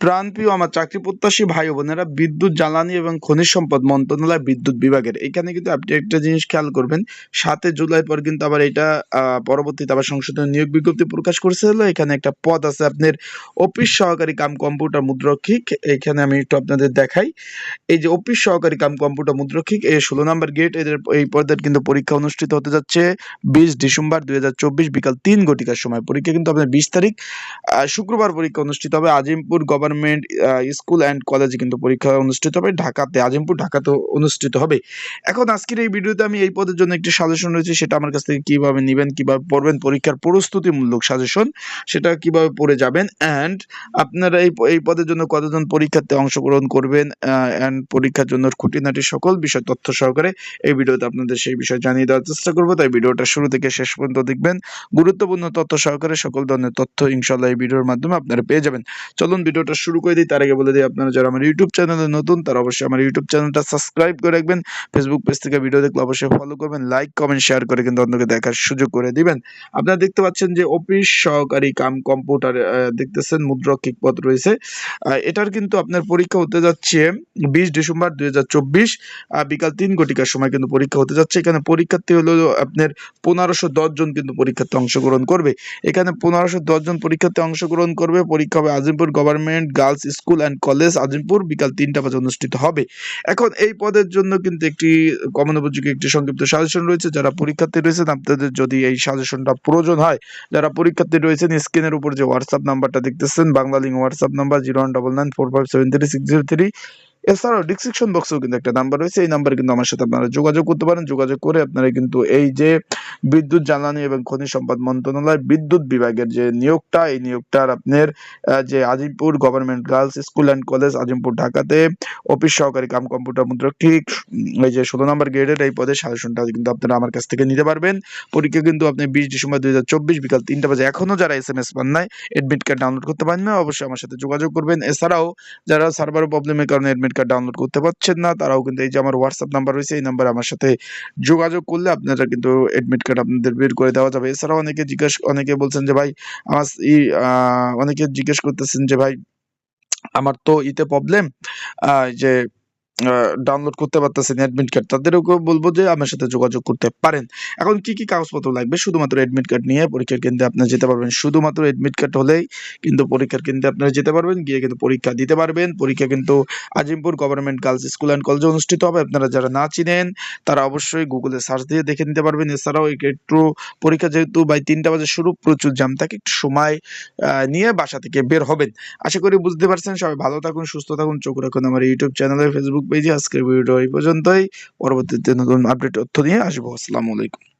প্রাণপ্রিয় আমার চাকরি প্রত্যাশী ভাই ও বোনেরা, বিদ্যুৎ জ্বালানি এবং খনিজ সম্পদ মন্ত্রণালয় বিদ্যুৎ বিভাগের এখানে কিন্তু আপনি একটা জিনিস খেয়াল করবেন। 7 জুলাই পর কিন্তু আবার এটা পরবর্তীতে আবার সংশোধনী নিয়োগ বিজ্ঞপ্তি প্রকাশ করছে হলো। এখানে একটা পদ আছে আপনার অফিস সহকারী কাম কম্পিউটার মুদ্রক্ষিক। এখানে আমি একটু আপনাদের দেখাই। এই যে অফিস সহকারী কাম কম্পিউটার মুদ্রক্ষিক, এই 16 নম্বর গেট, এদের এই পদের কিন্তু পরীক্ষা অনুষ্ঠিত হতে যাচ্ছে 20 ডিসেম্বর 2024 বিকাল 3 ঘটিকার সময়। পরীক্ষা কিন্তু আপনার 20 তারিখ শুক্রবার পরীক্ষা অনুষ্ঠিত হবে। আজিমপুর গভর্নমেন্ট স্কুল অ্যান্ড কলেজে কিন্তু পরীক্ষা অনুষ্ঠিত হবে, ঢাকাতে, আজিমপুর ঢাকাতে অনুষ্ঠিত হবে। এখন আজকের এই ভিডিওতে আমি এই পদের জন্য একটি সাজেশন রয়েছে, সেটা আমার কাছ থেকে কিভাবে নেবেন, কিভাবে পড়বেন, পরীক্ষার প্রস্তুতিমূলক সাজেশন, সেটা কিভাবে পড়ে যাবেন, অ্যান্ড আপনারা এই পদের জন্য কতজন পরীক্ষার্থী অংশগ্রহণ করবেন, অ্যান্ড পরীক্ষার জন্য খুঁটিনাটি সকল বিষয় তথ্য সহকারে এই ভিডিওতে আপনাদের সেই বিষয় জানিয়ে দেওয়ার চেষ্টা করবো। তাই ভিডিওটা শুরু থেকে শেষ পর্যন্ত দেখবেন। গুরুত্বপূর্ণ তথ্য সহকারে সকল ধরনের তথ্য ইনশাআল্লাহ এই ভিডিওর মাধ্যমে আপনারা পেয়ে যাবেন। চলুন ভিডিওটা শুরু করে দিই। তার আগে বলে দিই, আপনারা যারা আমার ইউটিউব চ্যানেলে নতুন তারা অবশ্যই আমার ইউটিউব চ্যানেলটা সাবস্ক্রাইব করে রাখবেন। ফেসবুক পেজ থেকে ভিডিও দেখলে অবশ্যই ফলো করবেন, লাইক কমেন্ট শেয়ার করে কিন্তু অন্যকে দেখার সুযোগ করে দিবেন। আপনারা দেখতে পাচ্ছেন যে অফিস সহকারী কাম কম্পিউটার দেখতেছেন মুদ্রক্ষিক পদ রয়েছে। এটার কিন্তু আপনার পরীক্ষা হতে যাচ্ছে 20 ডিসেম্বর 2024 বিকাল 3 ঘটিকার সময় কিন্তু পরীক্ষা হতে যাচ্ছে। এখানে পরীক্ষার্থী হলো আপনার 1510 জন কিন্তু পরীক্ষার্থী অংশগ্রহণ করবে। এখানে 1510 জন পরীক্ষার্থী অংশগ্রহণ করবে। পরীক্ষা হবে Azimpur government girls school and college, Azimpur, বিকাল 3টা বাজে অনুষ্ঠিত হবে। এখন এই পদের জন্য কিন্তু একটি কমন উপযোগী একটি সংক্ষিপ্ত সাজেশন রয়েছে। যারা পরীক্ষার্থী রয়েছেন, আপনাদের যদি এই সাজেশনটা প্রয়োজন হয়, যারা পরীক্ষার্থী রয়েছেন, স্ক্রিনের উপর যে হোয়াটসঅ্যাপ নাম্বারটা দেখতেছেন, বাংলা লিঙ্ক হোয়াটসঅ্যাপ নাম্বার 019945733603। এছাড়াও ডিসক্রিপশন বক্সেও কিন্তু একটা নাম্বার রয়েছে, এই নাম্বারে কিন্তু আমার সাথে আপনারা যোগাযোগ করতে পারেন। যোগাযোগ করে আপনারা কিন্তু এই যে বিদ্যুৎ জ্বালানি এবং খনিজ সম্পদ মন্ত্রণালয় বিদ্যুৎ বিভাগের যে নিয়োগটা, এই নিয়োগটার আপনার যে Azimpur government girls school and college, Azimpur ঢাকাতে অফিস সহকারী কাম কম্পিউটার মুদ্রক্ষিক, এই যে 16 নম্বর গ্রেডের এই পদের সাজেশনটা কিন্তু আপনারা আমার কাছ থেকে নিতে পারবেন। পরীক্ষা কিন্তু আপনি 20 ডিসেম্বর 2024 বিকাল 3টা বাজে। এখনো যারা SMS পান নাই, এডমিট কার্ড ডাউনলোড করতে পারেন না, অবশ্যই আমার সাথে যোগাযোগ করবেন। এছাড়াও যারা সার্ভার প্রবলেমের কারণে এডমিট কার্ড ডাউনলোড করতে পারছেন না, তারাও কিন্তু এই যে আমার হোয়াটসঅ্যাপ নাম্বার রয়েছে, এই নাম্বারে আমার সাথে যোগাযোগ করলে আপনারা কিন্তু এডমিট কার্ড আপনাদের বের করে দেওয়া যাবে। এছাড়াও অনেকে বলছেন যে ভাই আমার অনেকে জিজ্ঞেস করতেছেন যে ভাই আমার তো প্রবলেম, যে ডাউনলোড করতে পারতেছেন অ্যাডমিট কার্ড, তাদেরকেও বলবো যে আমার সাথে যোগাযোগ করতে পারেন। এখন কি কি কাগজপত্র লাগবে? শুধুমাত্র অ্যাডমিট কার্ড নিয়ে পরীক্ষার কেন্দ্রে আপনারা যেতে পারবেন। শুধুমাত্র অ্যাডমিট কার্ড হলেই কিন্তু পরীক্ষার কেন্দ্রে আপনারা যেতে পারবেন, গিয়ে কিন্তু পরীক্ষা দিতে পারবেন। পরীক্ষা কিন্তু Azimpur government girls school and কলেজে অনুষ্ঠিত হবে। আপনারা যারা না চিনেন তারা অবশ্যই গুগলে সার্চ দিয়ে দেখে নিতে পারবেন। এছাড়াও একটু পরীক্ষা যেহেতু 3টা বাজে শুরু, প্রচুর জ্যাম থাকে, একটু সময় নিয়ে বাসা থেকে বের হবেন। আশা করি বুঝতে পারছেন। সবাই ভালো থাকুন, সুস্থ থাকুন, চোখ রাখুন আমার ইউটিউব চ্যানেলে, ফেসবুক পেজে। আজকের ভিডিও এই পর্যন্তই। পরবর্তীতে নতুন আপডেট তথ্য নিয়ে আসবো। আসসালামু আলাইকুম।